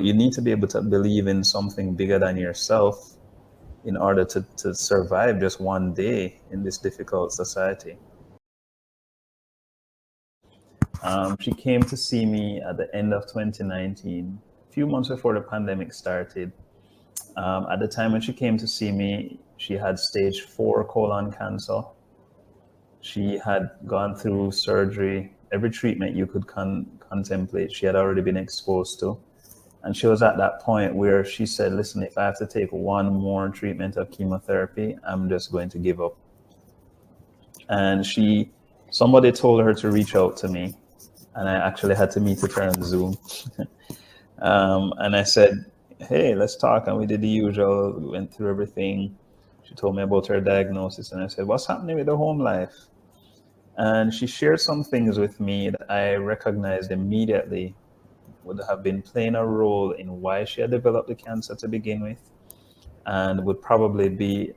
You need to be able to believe in something bigger than yourself in order to survive just one day in this difficult society. She came to see me at the end of 2019, a few months before the pandemic started. At the time when she came to see me, she had stage 4 colon cancer. She had gone through surgery, every treatment you could contemplate, she had already been exposed to. And she was at that point where she said, listen, if I have to take one more treatment of chemotherapy, I'm just going to give up. And somebody told her to reach out to me. And I actually had to meet with her on Zoom. And I said, hey, let's talk. And we did the usual, we went through everything. She told me about her diagnosis. And I said, what's happening with the home life? And she shared some things with me that I recognized immediately would have been playing a role in why she had developed the cancer to begin with, and would probably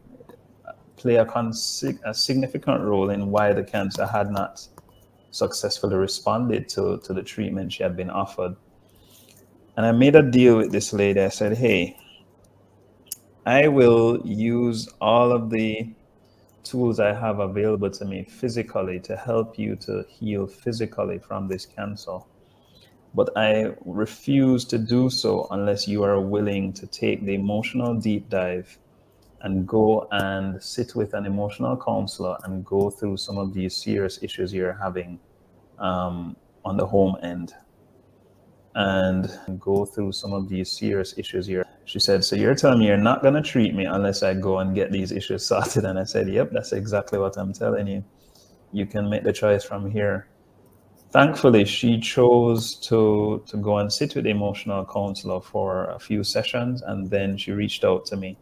play a significant role in why the cancer had not successfully responded to the treatment she had been offered. And I made a deal with this lady. I said, hey, I will use all of the tools I have available to me physically to help you to heal physically from this cancer. But I refuse to do so unless you are willing to take the emotional deep dive and go and sit with an emotional counselor and go through some of these serious issues you're having on the home end. And go through some of these serious issues here. She said, so you're telling me you're not going to treat me unless I go and get these issues sorted? And I said, yep, that's exactly what I'm telling you. You can make the choice from here. Thankfully, she chose to go and sit with the emotional counselor for a few sessions, and then she reached out to me.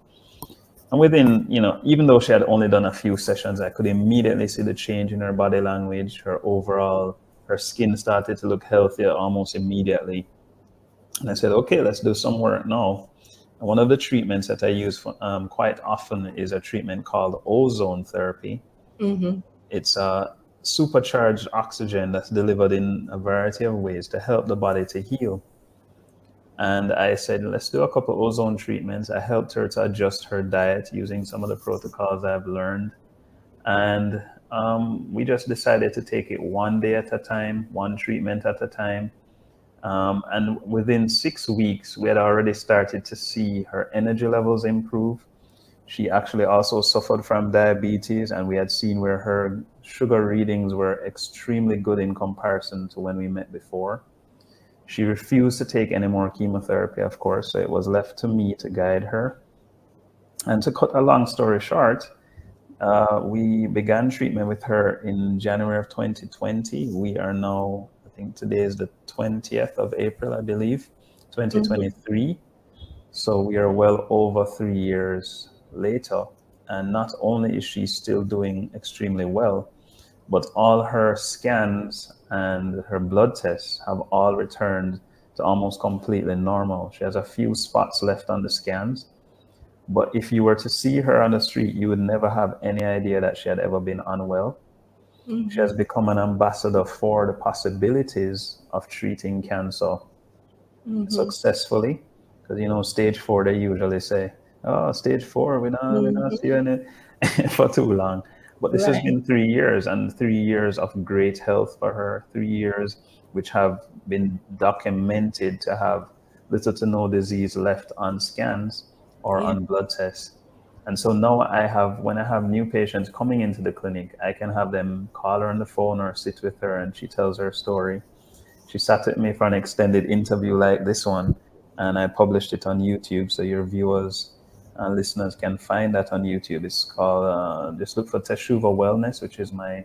And within, even though she had only done a few sessions, I could immediately see the change in her body language, her skin started to look healthier almost immediately. And I said, okay, let's do some work now. And one of the treatments that I use quite often is a treatment called ozone therapy. Mm-hmm. It's a supercharged oxygen that's delivered in a variety of ways to help the body to heal. And I said, let's do a couple ozone treatments. I helped her to adjust her diet using some of the protocols I've learned. And we just decided to take it one day at a time, one treatment at a time. And within 6 weeks, we had already started to see her energy levels improve. She actually also suffered from diabetes, and we had seen where her sugar readings were extremely good in comparison to when we met before. She refused to take any more chemotherapy, of course, so it was left to me to guide her. And to cut a long story short, we began treatment with her in January of 2020. We are now, I think today is the 20th of April, I believe, Mm-hmm. 2023. So we are well over 3 years later. And not only is she still doing extremely well, but all her scans and her blood tests have all returned to almost completely normal. She has a few spots left on the scans, but if you were to see her on the street, you would never have any idea that she had ever been unwell. She Mm-hmm. has become an ambassador for the possibilities of treating cancer Mm-hmm. successfully. Because, stage 4, they usually say, oh, stage 4, we don't see you in it for too long. But this has Right. been 3 years, and 3 years of great health for her, 3 years which have been documented to have little to no disease left on scans or Yeah. on blood tests. And so now when I have new patients coming into the clinic, I can have them call her on the phone or sit with her and she tells her story. She sat with me for an extended interview like this one, and I published it on YouTube, so your viewers and listeners can find that on YouTube. It's called, just look for Teshuva Wellness, which is my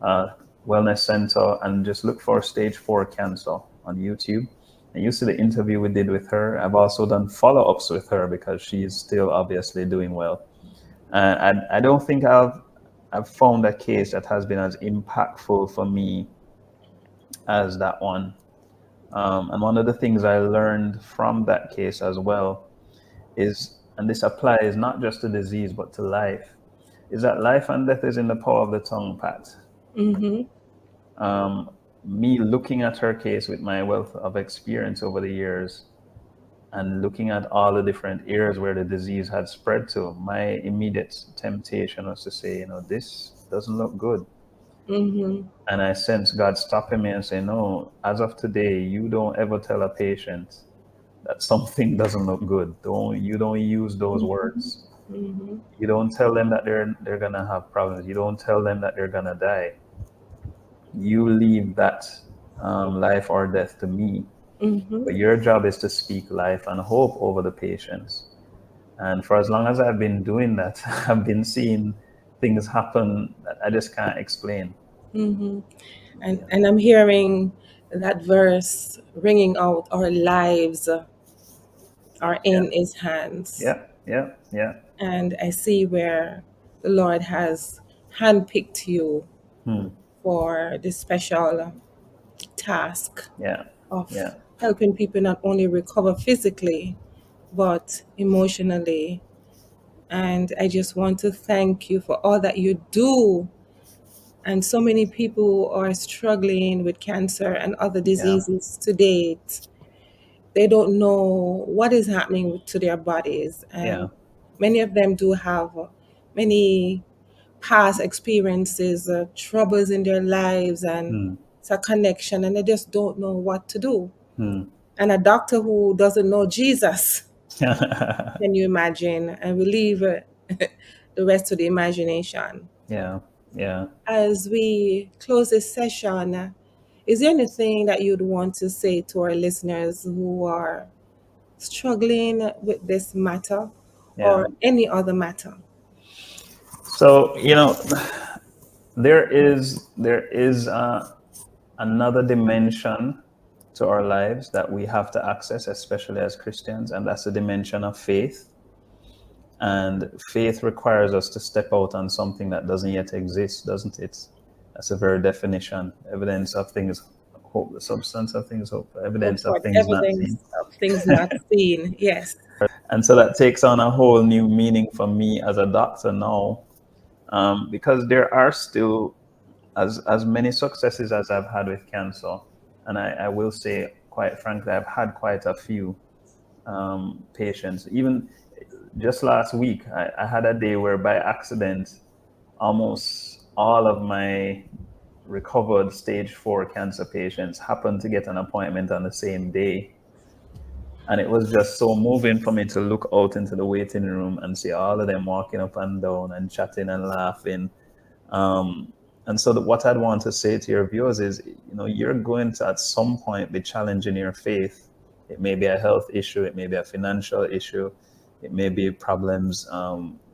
uh, wellness center, and just look for stage 4 cancer on YouTube. And you see the interview we did with her. I've also done follow-ups with her because she is still obviously doing well. And I don't think I've found a case that has been as impactful for me as that one. And one of the things I learned from that case as well is, and this applies not just to disease but to life, is that life and death is in the power of the tongue, Pat. Mm-hmm. Me looking at her case with my wealth of experience over the years, and looking at all the different areas where the disease had spread to, my immediate temptation was to say, this doesn't look good. Mm-hmm. And I sense God stopping me and saying, no, as of today, you don't ever tell a patient that something doesn't look good. You don't use those words. Mm-hmm. You don't tell them that they're gonna have problems. You don't tell them that they're gonna die. You leave that life or death to me. Mm-hmm. But your job is to speak life and hope over the patients. And for as long as I've been doing that, I've been seeing things happen that I just can't explain. Mm-hmm. Yeah, And I'm hearing that verse ringing out, our lives are yeah, in his hands. yeah, yeah, yeah. And I see where the Lord has handpicked you Hmm. for this special task Yeah, of yeah, helping people not only recover physically, but emotionally. And I just want to thank you for all that you do. And so many people are struggling with cancer and other yeah, diseases to date. They don't know what is happening to their bodies. yeah. And many of them do have many past experiences, troubles in their lives, and Hmm. it's a connection, and they just don't know what to do. Hmm. And a doctor who doesn't know Jesus, Yeah, can you imagine? And we leave the rest to the imagination. yeah, As we close this session, is there anything that you'd want to say to our listeners who are struggling with this matter yeah. or any other matter? So there is another dimension to our lives that we have to access, especially as Christians, and that's the dimension of faith. And faith requires us to step out on something that doesn't yet exist, doesn't it? That's a very definition. Evidence of things hope, the substance of things hope, Hope evidence of for things not evidence seen. of things not seen. Yes. And so that takes on a whole new meaning for me as a doctor now, because there are still as many successes as I've had with cancer, and I will say, quite frankly, I've had quite a few patients. Even just last week, I had a day where by accident, almost all of my recovered stage 4 cancer patients happened to get an appointment on the same day. And it was just so moving for me to look out into the waiting room and see all of them walking up and down and chatting and laughing. Um, and so what I'd want to say to your viewers is, you're going to at some point be challenging your faith. It may be a health issue, it may be a financial issue, it may be problems,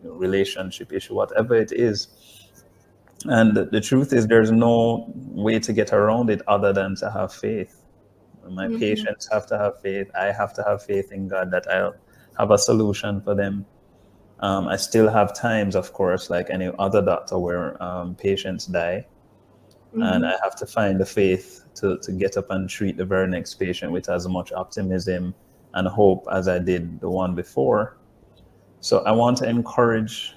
relationship issue, whatever it is. And the truth is, there's no way to get around it other than to have faith. My Mhm. patients have to have faith. I have to have faith in God that I'll have a solution for them. I still have times, of course, like any other doctor, where patients die, and Mhm. I have to find the faith to get up and treat the very next patient with as much optimism and hope as I did the one before. So I want to encourage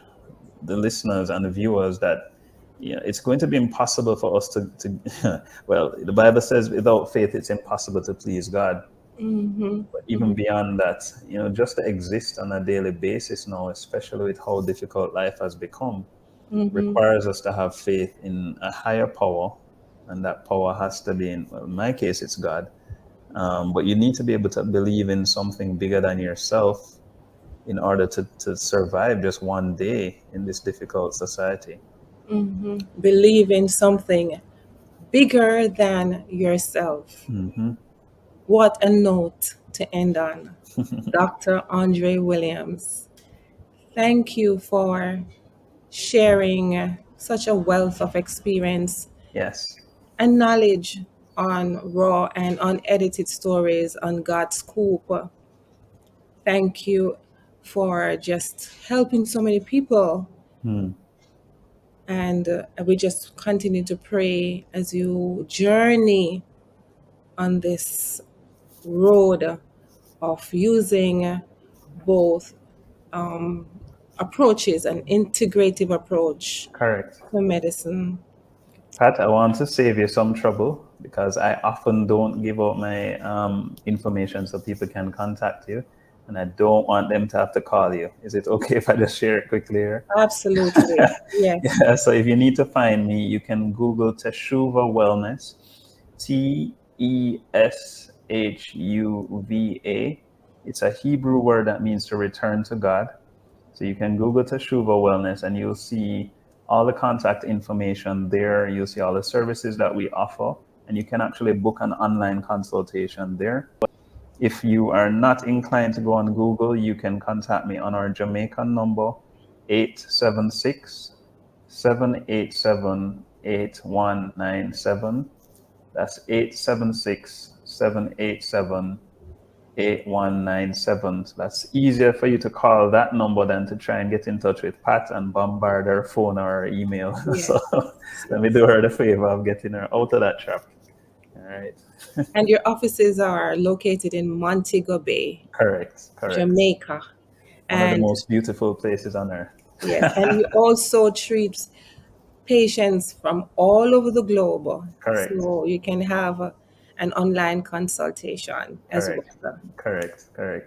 the listeners and the viewers that it's going to be impossible for us to well, the Bible says without faith it's impossible to please God. Mhm. But even Mhm. beyond that, just to exist on a daily basis now, especially with how difficult life has become, Mhm. requires us to have faith in a higher power. And that power has to be, well, in my case, it's God. But you need to be able to believe in something bigger than yourself in order to survive just one day in this difficult society. Mhm. Believe in something bigger than yourself. Hmm. What a note to end on. Dr. Andre Williams, thank you for sharing such a wealth of experience Yes. and knowledge on raw and unedited stories on GodScoop. Thank you for just helping so many people. Hmm. And we just continue to pray as you journey on this road of using both um, approaches, an integrative approach Correct. to medicine. Pat, I want to save you some trouble because I often don't give out my information so people can contact you, and I don't want them to have to call you. Is it okay if I just share it quickly here? Absolutely. Yes. Yeah, so if you need to find me, you can Google Teshuva Wellness, Teshuva. It's a Hebrew word that means to return to God. So you can Google Teshuva Wellness and you'll see all the contact information there. You'll see all the services that we offer, and you can actually book an online consultation there. If you are not inclined to go on Google, you can contact me on our Jamaican number, 876-787-8197. That's 876-787-8197. So that's easier for you to call that number than to try and get in touch with Pat and bombard her phone or her email. So Yes. let me do her the favor of getting her out of that trap. All right. And your offices are located in Montego Bay, Correct. Jamaica. One of the And most beautiful places on earth. yes, and you also treat patients from all over the globe. Correct. So you can have an online consultation as Correct. well. Correct. Right.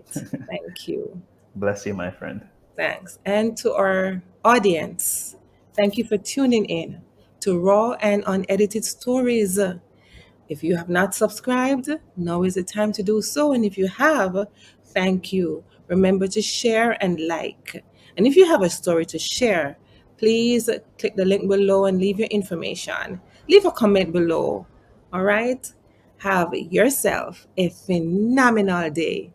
Thank you. Bless you, my friend. Thanks. And to our audience, thank you for tuning in to Raw and Unedited Stories. If you have not subscribed, now is the time to do so. And if you have, thank you. Remember to share and like. And if you have a story to share, please click the link below and leave your information. Leave a comment below. All right? Have yourself a phenomenal day.